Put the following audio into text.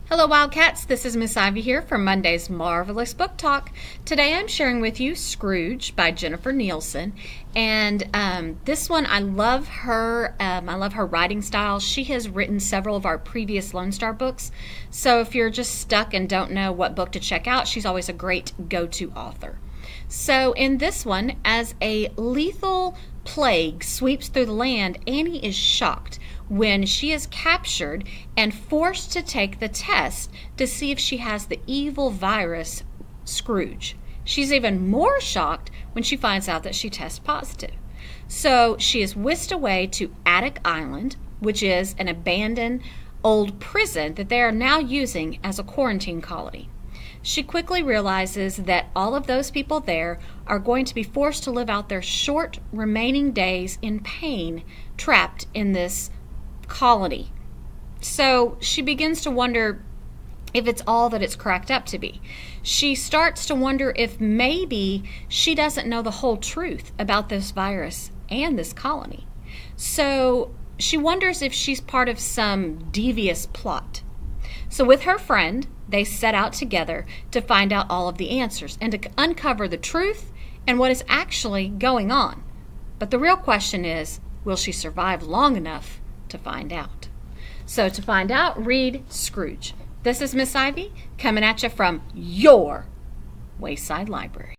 Hello, Wildcats. This is Miss Ivy here for Monday's Marvelous Book Talk. Today I'm sharing with you Scrouge by Jennifer Nielsen. And this one, I love her. I love her writing style. She has written several of our previous Lone Star books. So if you're just stuck and don't know what book to check out, she's always a great go-to author. So in this one, as a lethal plague sweeps through the land, Annie is shocked when she is captured and forced to take the test to see if she has the evil virus Scrouge. She's even more shocked when she finds out that she tests positive. So she is whisked away to Attic Island, which is an abandoned old prison that they are now using as a quarantine colony. She quickly realizes that all of those people there are going to be forced to live out their short remaining days in pain, trapped in this colony. So she begins to wonder if it's all that it's cracked up to be. She starts to wonder if maybe she doesn't know the whole truth about this virus and this colony. So she wonders if she's part of some devious plot. So with her friend, they set out together to find out all of the answers and to uncover the truth and what is actually going on. But the real question is, will she survive long enough to find out? So to find out, read Scrouge. This is Miss Ivy coming at you from your Wayside Library.